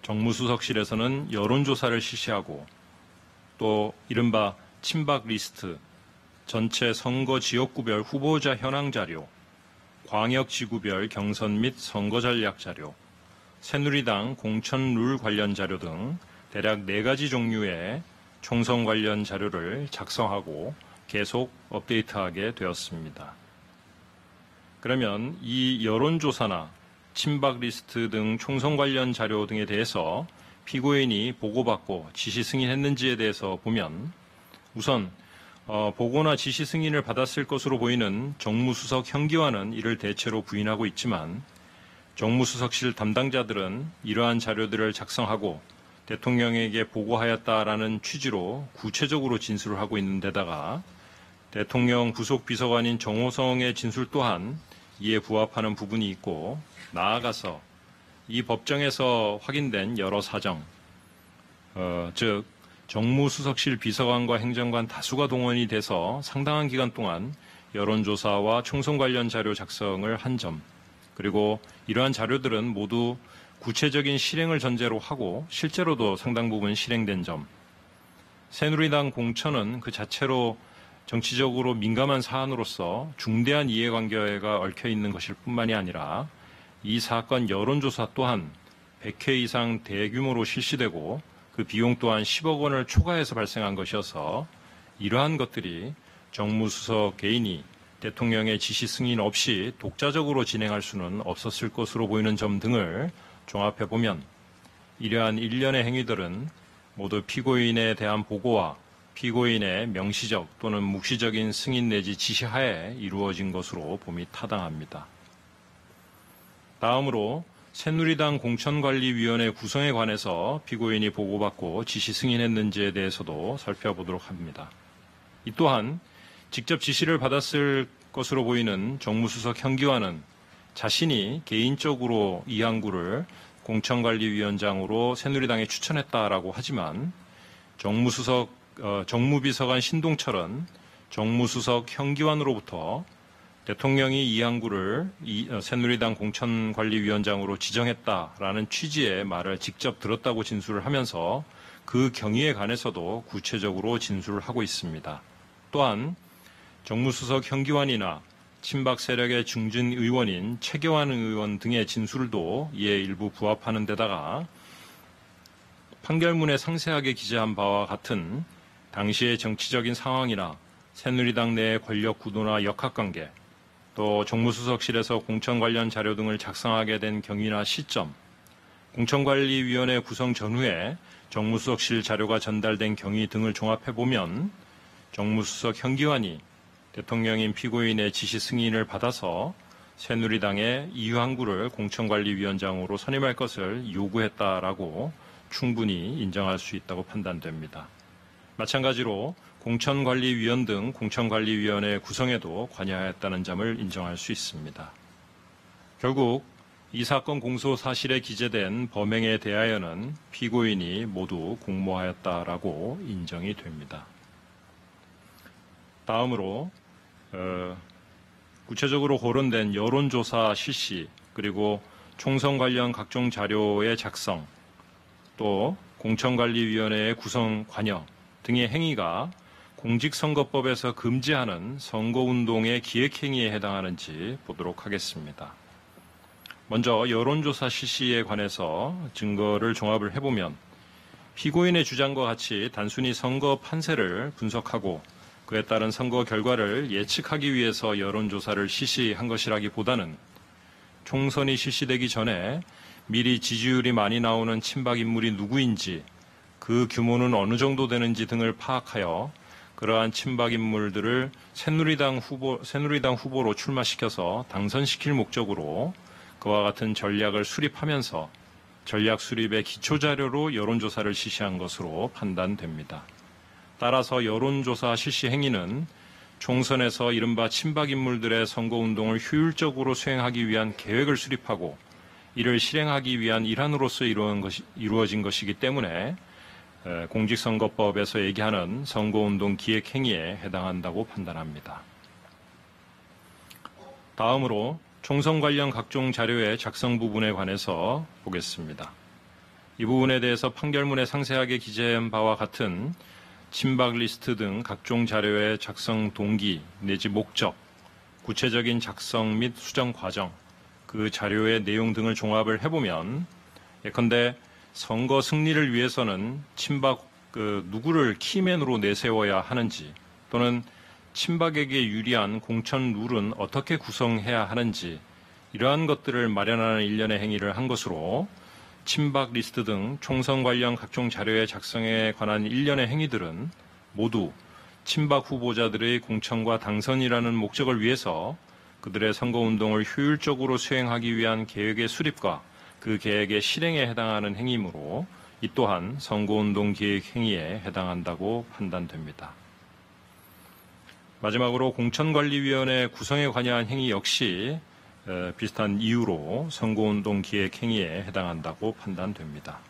[SPEAKER 3] 정무수석실에서는 여론조사를 실시하고 또 이른바 친박 리스트, 전체 선거 지역구별 후보자 현황 자료, 광역지구별 경선 및 선거 전략 자료, 새누리당 공천 룰 관련 자료 등 대략 4가지 종류의 총선 관련 자료를 작성하고 계속 업데이트하게 되었습니다. 그러면 이 여론조사나 친박 리스트 등 총선 관련 자료 등에 대해서 피고인이 보고받고 지시 승인했는지에 대해서 보면, 우선 보고나 지시 승인을 받았을 것으로 보이는 정무수석 현기환은 이를 대체로 부인하고 있지만, 정무수석실 담당자들은 이러한 자료들을 작성하고 대통령에게 보고하였다라는 취지로 구체적으로 진술을 하고 있는 데다가 대통령 부속 비서관인 정호성의 진술 또한 이에 부합하는 부분이 있고, 나아가서 이 법정에서 확인된 여러 사정, 즉 정무수석실 비서관과 행정관 다수가 동원이 돼서 상당한 기간 동안 여론조사와 총선 관련 자료 작성을 한 점, 그리고 이러한 자료들은 모두 구체적인 실행을 전제로 하고 실제로도 상당 부분 실행된 점, 새누리당 공천은 그 자체로 정치적으로 민감한 사안으로서 중대한 이해관계가 얽혀 있는 것일 뿐만이 아니라 이 사건 여론조사 또한 100회 이상 대규모로 실시되고 그 비용 또한 10억 원을 초과해서 발생한 것이어서 이러한 것들이 정무수석 개인이 대통령의 지시 승인 없이 독자적으로 진행할 수는 없었을 것으로 보이는 점 등을 종합해 보면, 이러한 일련의 행위들은 모두 피고인에 대한 보고와 피고인의 명시적 또는 묵시적인 승인 내지 지시하에 이루어진 것으로 봄이 타당합니다. 다음으로 새누리당 공천관리위원회 구성에 관해서 피고인이 보고받고 지시 승인했는지에 대해서도 살펴보도록 합니다. 이 또한 직접 지시를 받았을 것으로 보이는 정무수석 현기환은 자신이 개인적으로 이항구를 공천관리위원장으로 새누리당에 추천했다라고 하지만, 정무비서관 신동철은 정무수석 현기환으로부터 대통령이 이항구를 새누리당 공천관리위원장으로 지정했다라는 취지의 말을 직접 들었다고 진술을 하면서 그 경위에 관해서도 구체적으로 진술을 하고 있습니다. 또한 정무수석 현기환이나 친박 세력의 중진 의원인 최경환 의원 등의 진술도 이에 일부 부합하는 데다가 판결문에 상세하게 기재한 바와 같은 당시의 정치적인 상황이나 새누리당 내의 권력 구도나 역학관계, 또 정무수석실에서 공천 관련 자료 등을 작성하게 된 경위나 시점, 공천관리위원회 구성 전후에 정무수석실 자료가 전달된 경위 등을 종합해보면 정무수석 현기환이 대통령인 피고인의 지시 승인을 받아서 새누리당의 이항구를 공천관리위원장으로 선임할 것을 요구했다라고 충분히 인정할 수 있다고 판단됩니다. 마찬가지로 공천관리위원 등 공천관리위원회 구성에도 관여하였다는 점을 인정할 수 있습니다. 결국 이 사건 공소 사실에 기재된 범행에 대하여는 피고인이 모두 공모하였다라고 인정이 됩니다. 다음으로 구체적으로 거론된 여론조사 실시, 그리고 총선 관련 각종 자료의 작성, 또 공천관리위원회의 구성 관여 등의 행위가 공직선거법에서 금지하는 선거운동의 기획행위에 해당하는지 보도록 하겠습니다. 먼저 여론조사 실시에 관해서 증거를 종합을 해보면, 피고인의 주장과 같이 단순히 선거 판세를 분석하고 그에 따른 선거 결과를 예측하기 위해서 여론조사를 실시한 것이라기보다는 총선이 실시되기 전에 미리 지지율이 많이 나오는 친박 인물이 누구인지, 그 규모는 어느 정도 되는지 등을 파악하여 그러한 친박 인물들을 새누리당 후보로 출마시켜서 당선시킬 목적으로 그와 같은 전략을 수립하면서 전략 수립의 기초자료로 여론조사를 실시한 것으로 판단됩니다. 따라서 여론조사 실시 행위는 총선에서 이른바 친박 인물들의 선거운동을 효율적으로 수행하기 위한 계획을 수립하고 이를 실행하기 위한 일환으로서 이루어진 것이기 때문에 공직선거법에서 얘기하는 선거운동 기획행위에 해당한다고 판단합니다. 다음으로 총선 관련 각종 자료의 작성 부분에 관해서 보겠습니다. 이 부분에 대해서 판결문에 상세하게 기재한 바와 같은 친박 리스트 등 각종 자료의 작성 동기 내지 목적, 구체적인 작성 및 수정 과정, 그 자료의 내용 등을 종합을 해보면 예컨대 선거 승리를 위해서는 친박 누구를 키맨으로 내세워야 하는지 또는 친박에게 유리한 공천 룰은 어떻게 구성해야 하는지 이러한 것들을 마련하는 일련의 행위를 한 것으로 친박 리스트 등 총선 관련 각종 자료의 작성에 관한 일련의 행위들은 모두 친박 후보자들의 공천과 당선이라는 목적을 위해서 그들의 선거운동을 효율적으로 수행하기 위한 계획의 수립과 그 계획의 실행에 해당하는 행위이므로 이 또한 선거운동 기획 행위에 해당한다고 판단됩니다. 마지막으로 공천관리위원회 구성에 관여한 행위 역시 비슷한 이유로 선거운동 기획 행위에 해당한다고 판단됩니다.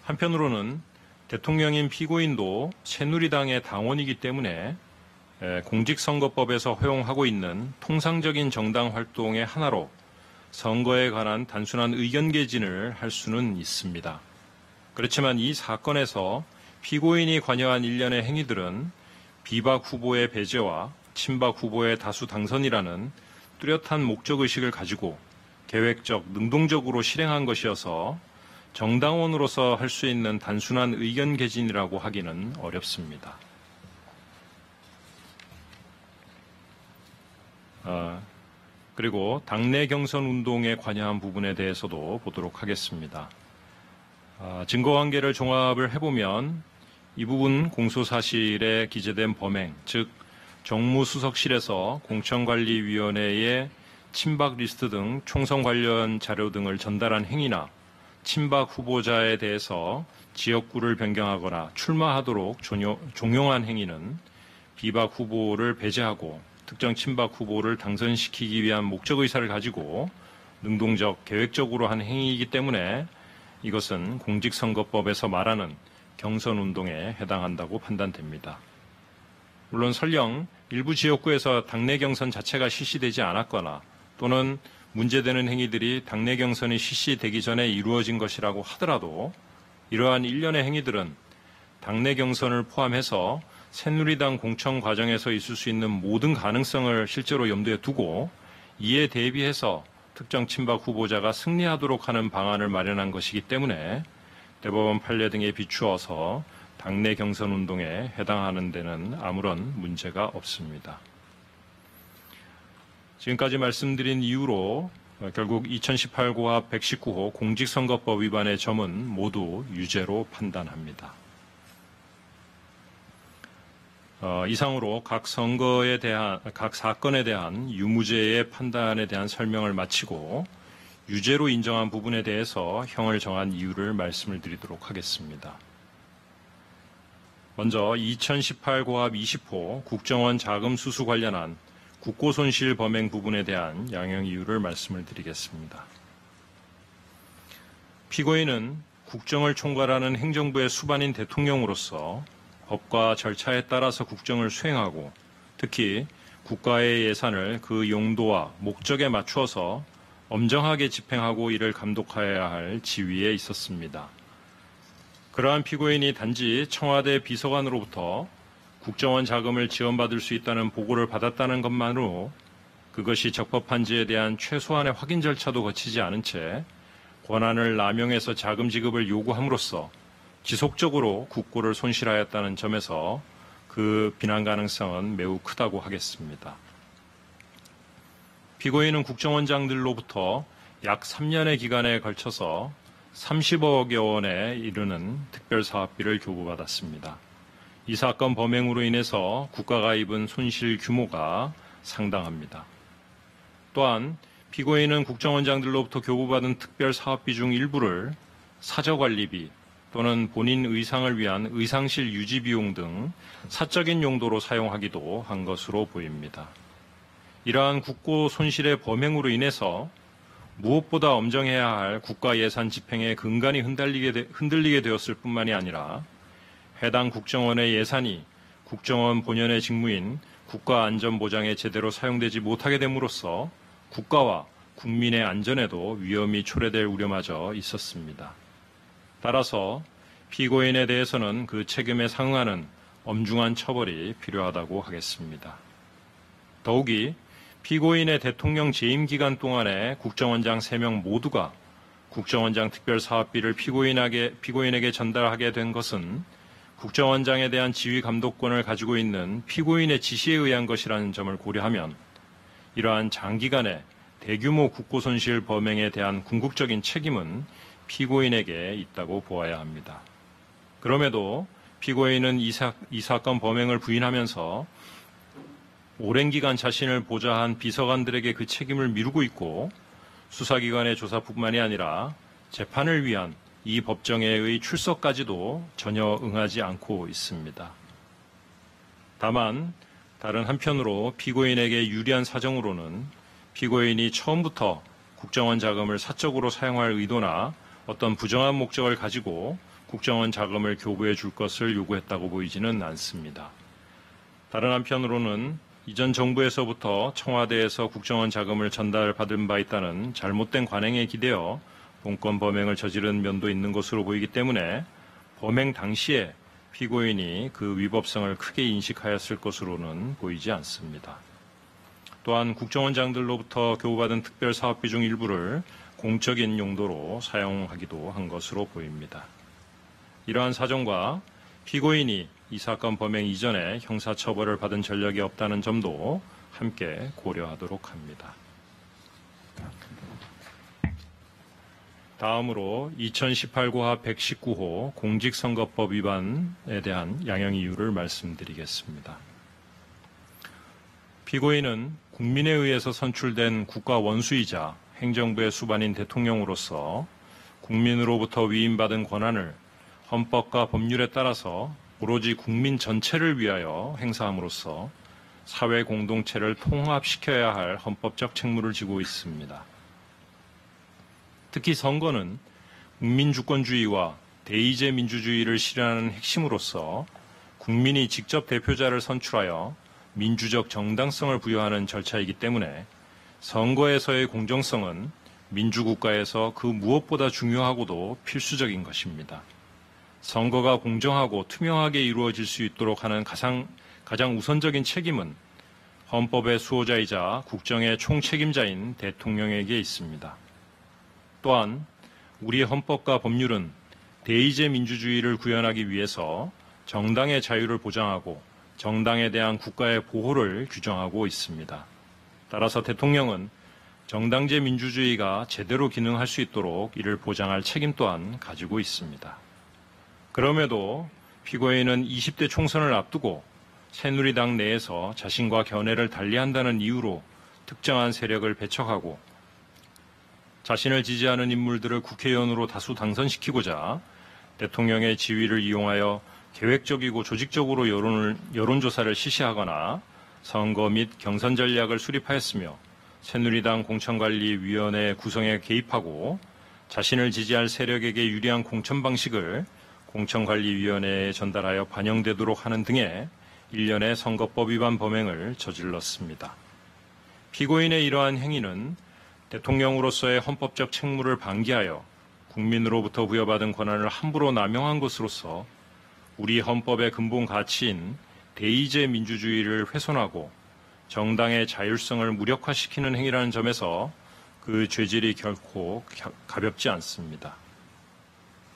[SPEAKER 3] 한편으로는 대통령인 피고인도 새누리당의 당원이기 때문에 공직선거법에서 허용하고 있는 통상적인 정당 활동의 하나로 선거에 관한 단순한 의견 개진을 할 수는 있습니다. 그렇지만 이 사건에서 피고인이 관여한 일련의 행위들은 비박 후보의 배제와 친박 후보의 다수 당선이라는 뚜렷한 목적의식을 가지고 계획적, 능동적으로 실행한 것이어서 정당원으로서 할 수 있는 단순한 의견 개진이라고 하기는 어렵습니다. 그리고 당내 경선 운동에 관여한 부분에 대해서도 보도록 하겠습니다. 증거관계를 종합을 해보면 이 부분 공소사실에 기재된 범행, 즉 정무수석실에서 공천관리위원회에 친박 리스트 등 총선 관련 자료 등을 전달한 행위나 친박 후보자에 대해서 지역구를 변경하거나 출마하도록 종용한 행위는 비박 후보를 배제하고 특정 친박 후보를 당선시키기 위한 목적의사를 가지고 능동적, 계획적으로 한 행위이기 때문에 이것은 공직선거법에서 말하는 경선운동에 해당한다고 판단됩니다. 물론 설령 일부 지역구에서 당내 경선 자체가 실시되지 않았거나 또는 문제되는 행위들이 당내 경선이 실시되기 전에 이루어진 것이라고 하더라도 이러한 일련의 행위들은 당내 경선을 포함해서 새누리당 공천 과정에서 있을 수 있는 모든 가능성을 실제로 염두에 두고 이에 대비해서 특정 친박 후보자가 승리하도록 하는 방안을 마련한 것이기 때문에 대법원 판례 등에 비추어서 당내 경선 운동에 해당하는 데는 아무런 문제가 없습니다. 지금까지 말씀드린 이유로 결국 2018 고합 119호 공직선거법 위반의 점은 모두 유죄로 판단합니다. 이상으로 각 사건에 대한 유무죄의 판단에 대한 설명을 마치고 유죄로 인정한 부분에 대해서 형을 정한 이유를 말씀을 드리도록 하겠습니다. 먼저 2018 고합 20호 국정원 자금 수수 관련한 국고손실 범행 부분에 대한 양형 이유를 말씀을 드리겠습니다. 피고인은 국정을 총괄하는 행정부의 수반인 대통령으로서 법과 절차에 따라서 국정을 수행하고 특히 국가의 예산을 그 용도와 목적에 맞추어서 엄정하게 집행하고 이를 감독해야 할 지위에 있었습니다. 그러한 피고인이 단지 청와대 비서관으로부터 국정원 자금을 지원받을 수 있다는 보고를 받았다는 것만으로 그것이 적법한지에 대한 최소한의 확인 절차도 거치지 않은 채 권한을 남용해서 자금 지급을 요구함으로써 지속적으로 국고를 손실하였다는 점에서 그 비난 가능성은 매우 크다고 하겠습니다. 피고인은 국정원장들로부터 약 3년의 기간에 걸쳐서 30억여 원에 이르는 특별사업비를 교부받았습니다. 이 사건 범행으로 인해서 국가가 입은 손실 규모가 상당합니다. 또한 피고인은 국정원장들로부터 교부받은 특별사업비 중 일부를 사저관리비 또는 본인 의상을 위한 의상실 유지 비용 등 사적인 용도로 사용하기도 한 것으로 보입니다. 이러한 국고 손실의 범행으로 인해서 무엇보다 엄정해야 할 국가 예산 집행에 근간이 흔들리게 되었을 뿐만이 아니라 해당 국정원의 예산이 국정원 본연의 직무인 국가 안전 보장에 제대로 사용되지 못하게 됨으로써 국가와 국민의 안전에도 위험이 초래될 우려마저 있었습니다. 따라서 피고인에 대해서는 그 책임에 상응하는 엄중한 처벌이 필요하다고 하겠습니다. 더욱이 피고인의 대통령 재임 기간 동안에 국정원장 3명 모두가 국정원장 특별사업비를 피고인에게 전달하게 된 것은 국정원장에 대한 지휘 감독권을 가지고 있는 피고인의 지시에 의한 것이라는 점을 고려하면 이러한 장기간의 대규모 국고 손실 범행에 대한 궁극적인 책임은 피고인에게 있다고 보아야 합니다. 그럼에도 피고인은 이 사건 범행을 부인하면서 오랜 기간 자신을 보좌한 비서관들에게 그 책임을 미루고 있고 수사기관의 조사뿐만이 아니라 재판을 위한 이 법정에의 출석까지도 전혀 응하지 않고 있습니다. 다만 다른 한편으로 피고인에게 유리한 사정으로는 피고인이 처음부터 국정원 자금을 사적으로 사용할 의도나 어떤 부정한 목적을 가지고 국정원 자금을 교부해 줄 것을 요구했다고 보이지는 않습니다. 다른 한편으로는 이전 정부에서부터 청와대에서 국정원 자금을 전달받은 바 있다는 잘못된 관행에 기대어 본건 범행을 저지른 면도 있는 것으로 보이기 때문에 범행 당시에 피고인이 그 위법성을 크게 인식하였을 것으로는 보이지 않습니다. 또한 국정원장들로부터 교부받은 특별사업비 중 일부를 공적인 용도로 사용하기도 한 것으로 보입니다. 이러한 사정과 피고인이 이 사건 범행 이전에 형사처벌을 받은 전력이 없다는 점도 함께 고려하도록 합니다. 다음으로 2018 고합 119호 공직선거법 위반에 대한 양형 이유를 말씀드리겠습니다. 피고인은 국민에 의해서 선출된 국가 원수이자 행정부의 수반인 대통령으로서 국민으로부터 위임받은 권한을 헌법과 법률에 따라서 오로지 국민 전체를 위하여 행사함으로써 사회 공동체를 통합시켜야 할 헌법적 책무를 지고 있습니다. 특히 선거는 국민주권주의와 대의제 민주주의를 실현하는 핵심으로서 국민이 직접 대표자를 선출하여 민주적 정당성을 부여하는 절차이기 때문에 선거에서의 공정성은 민주국가에서 그 무엇보다 중요하고도 필수적인 것입니다. 선거가 공정하고 투명하게 이루어질 수 있도록 하는 가장 우선적인 책임은 헌법의 수호자이자 국정의 총책임자인 대통령에게 있습니다. 또한 우리 헌법과 법률은 대의제 민주주의를 구현하기 위해서 정당의 자유를 보장하고 정당에 대한 국가의 보호를 규정하고 있습니다. 따라서 대통령은 정당제 민주주의가 제대로 기능할 수 있도록 이를 보장할 책임 또한 가지고 있습니다. 그럼에도 피고인은 20대 총선을 앞두고 새누리당 내에서 자신과 견해를 달리한다는 이유로 특정한 세력을 배척하고 자신을 지지하는 인물들을 국회의원으로 다수 당선시키고자 대통령의 지위를 이용하여 계획적이고 조직적으로 여론조사를 실시하거나 선거 및 경선 전략을 수립하였으며 새누리당 공천관리위원회 구성에 개입하고 자신을 지지할 세력에게 유리한 공천 방식을 공천관리위원회에 전달하여 반영되도록 하는 등의 일련의 선거법 위반 범행을 저질렀습니다. 피고인의 이러한 행위는 대통령으로서의 헌법적 책무를 방기하여 국민으로부터 부여받은 권한을 함부로 남용한 것으로서 우리 헌법의 근본 가치인 대의제 민주주의를 훼손하고 정당의 자율성을 무력화시키는 행위라는 점에서 그 죄질이 결코 가볍지 않습니다.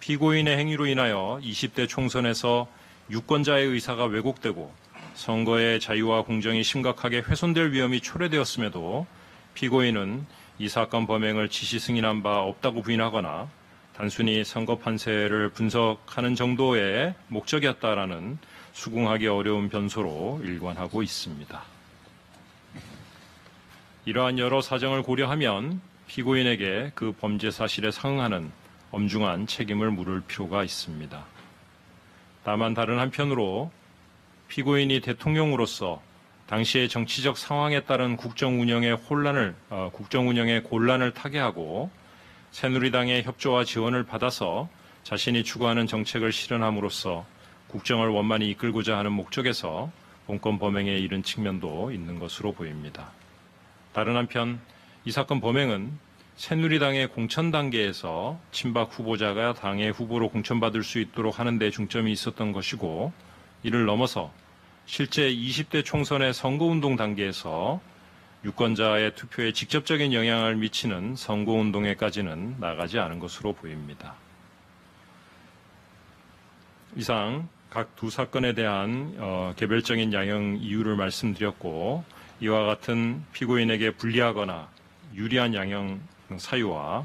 [SPEAKER 3] 피고인의 행위로 인하여 20대 총선에서 유권자의 의사가 왜곡되고 선거의 자유와 공정이 심각하게 훼손될 위험이 초래되었음에도 피고인은 이 사건 범행을 지시 승인한 바 없다고 부인하거나 단순히 선거 판세를 분석하는 정도의 목적이었다라는 수긍하기 어려운 변소로 일관하고 있습니다. 이러한 여러 사정을 고려하면 피고인에게 그 범죄 사실에 상응하는 엄중한 책임을 물을 필요가 있습니다. 다만 다른 한편으로 피고인이 대통령으로서 당시의 정치적 상황에 따른 국정 운영의 곤란을 타개하고 새누리당의 협조와 지원을 받아서 자신이 추구하는 정책을 실현함으로써 국정을 원만히 이끌고자 하는 목적에서 본건 범행에 이른 측면도 있는 것으로 보입니다. 다른 한편 이 사건 범행은 새누리당의 공천 단계에서 친박 후보자가 당의 후보로 공천받을 수 있도록 하는 데 중점이 있었던 것이고, 이를 넘어서 실제 20대 총선의 선거운동 단계에서 유권자의 투표에 직접적인 영향을 미치는 선거운동에까지는 나가지 않은 것으로 보입니다. 이상 각 두 사건에 대한 개별적인 양형 이유를 말씀드렸고, 이와 같은 피고인에게 불리하거나 유리한 양형 사유와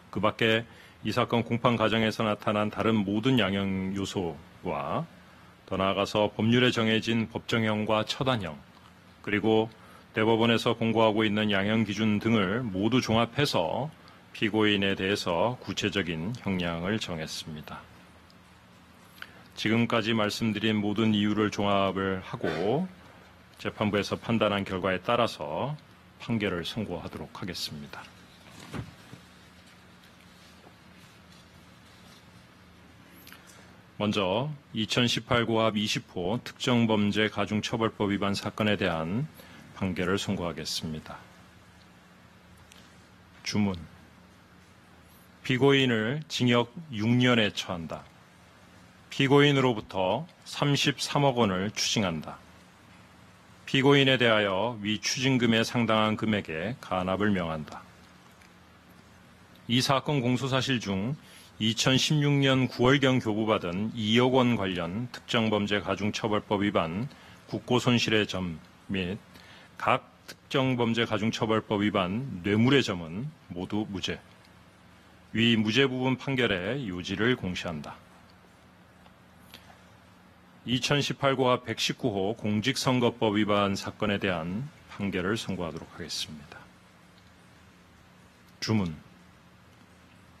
[SPEAKER 3] 그 밖에 이 사건 공판 과정에서 나타난 다른 모든 양형 요소와 더 나아가서 법률에 정해진 법정형과 처단형, 그리고 대법원에서 공고하고 있는 양형 기준 등을 모두 종합해서 피고인에 대해서 구체적인 형량을 정했습니다. 지금까지 말씀드린 모든 이유를 종합을 하고 재판부에서 판단한 결과에 따라서 판결을 선고하도록 하겠습니다. 먼저 2018 고합 20호 특정범죄 가중처벌법 위반 사건에 대한 판결을 선고하겠습니다. 주문. 피고인을 징역 6년에 처한다. 피고인으로부터 33억 원을 추징한다. 피고인에 대하여 위 추징금에 상당한 금액의 간압을 명한다. 이 사건 공소사실 중 2016년 9월경 교부받은 2억 원 관련 특정범죄 가중처벌법 위반 국고손실의 점 및 각 특정범죄 가중처벌법 위반 뇌물의 점은 모두 무죄. 위 무죄 부분 판결의 요지를 공시한다. 2018 고합 119호 공직선거법 위반 사건에 대한 판결을 선고하도록 하겠습니다. 주문.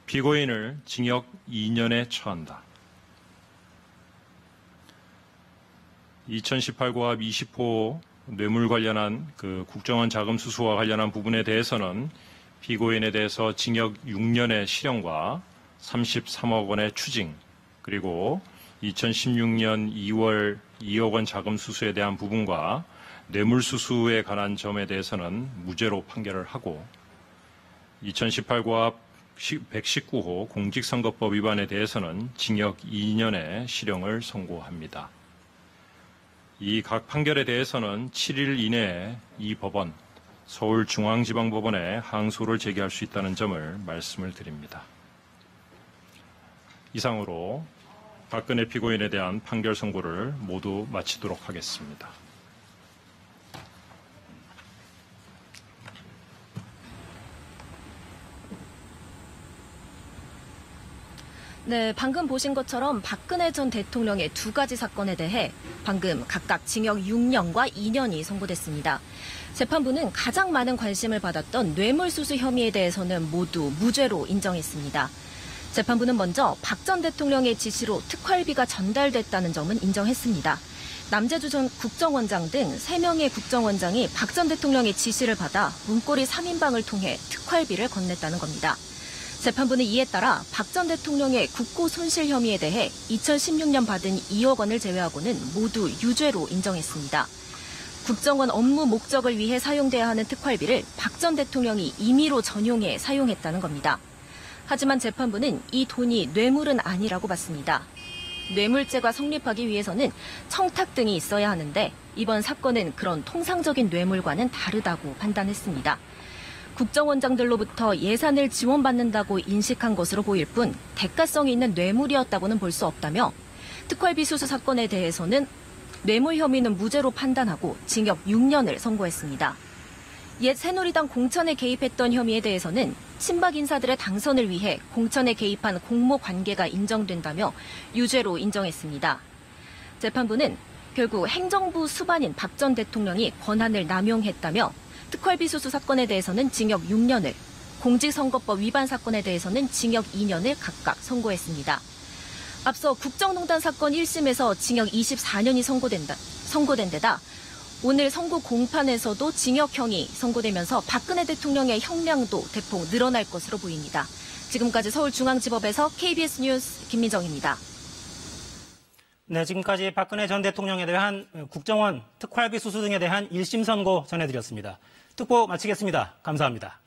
[SPEAKER 3] 피고인을 징역 2년에 처한다. 2018 고합 20호 뇌물 관련한 국정원 자금 수수와 관련한 부분에 대해서는 피고인에 대해서 징역 6년의 실형과 33억 원의 추징, 그리고 2016년 2월 2억 원 자금 수수에 대한 부분과 뇌물 수수에 관한 점에 대해서는 무죄로 판결을 하고, 2018 고합 119호 공직선거법 위반에 대해서는 징역 2년의 실형을 선고합니다. 이 각 판결에 대해서는 7일 이내에 이 법원, 서울중앙지방법원에 항소를 제기할 수 있다는 점을 말씀을 드립니다. 이상으로 박근혜 피고인에 대한 판결 선고를 모두 마치도록 하겠습니다.
[SPEAKER 2] 네, 방금 보신 것처럼 박근혜 전 대통령의 두 가지 사건에 대해 방금 각각 징역 6년과 2년이 선고됐습니다. 재판부는 가장 많은 관심을 받았던 뇌물수수 혐의에 대해서는 모두 무죄로 인정했습니다. 재판부는 먼저 박 전 대통령의 지시로 특활비가 전달됐다는 점은 인정했습니다. 남재주 전 국정원장 등 3명의 국정원장이 박 전 대통령의 지시를 받아 문고리 3인방을 통해 특활비를 건넸다는 겁니다. 재판부는 이에 따라 박 전 대통령의 국고 손실 혐의에 대해 2016년 받은 2억 원을 제외하고는 모두 유죄로 인정했습니다. 국정원 업무 목적을 위해 사용돼야 하는 특활비를 박 전 대통령이 임의로 전용해 사용했다는 겁니다. 하지만 재판부는 이 돈이 뇌물은 아니라고 봤습니다. 뇌물죄가 성립하기 위해서는 청탁 등이 있어야 하는데 이번 사건은 그런 통상적인 뇌물과는 다르다고 판단했습니다. 국정원장들로부터 예산을 지원받는다고 인식한 것으로 보일 뿐 대가성이 있는 뇌물이었다고는 볼 수 없다며 특활비 수수 사건에 대해서는 뇌물 혐의는 무죄로 판단하고 징역 6년을 선고했습니다. 옛 새누리당 공천에 개입했던 혐의에 대해서는 친박 인사들의 당선을 위해 공천에 개입한 공모 관계가 인정된다며 유죄로 인정했습니다. 재판부는 결국 행정부 수반인 박 전 대통령이 권한을 남용했다며 특활비 수수 사건에 대해서는 징역 6년을, 공직선거법 위반 사건에 대해서는 징역 2년을 각각 선고했습니다. 앞서 국정농단 사건 1심에서 징역 24년이 선고된 데다 오늘 선고 공판에서도 징역형이 선고되면서 박근혜 대통령의 형량도 대폭 늘어날 것으로 보입니다. 지금까지 서울중앙지법에서 KBS 뉴스 김민정입니다.
[SPEAKER 1] 네, 지금까지 박근혜 전 대통령에 대한 국정원 특활비 수수 등에 대한 1심 선고 전해드렸습니다. 특보 마치겠습니다. 감사합니다.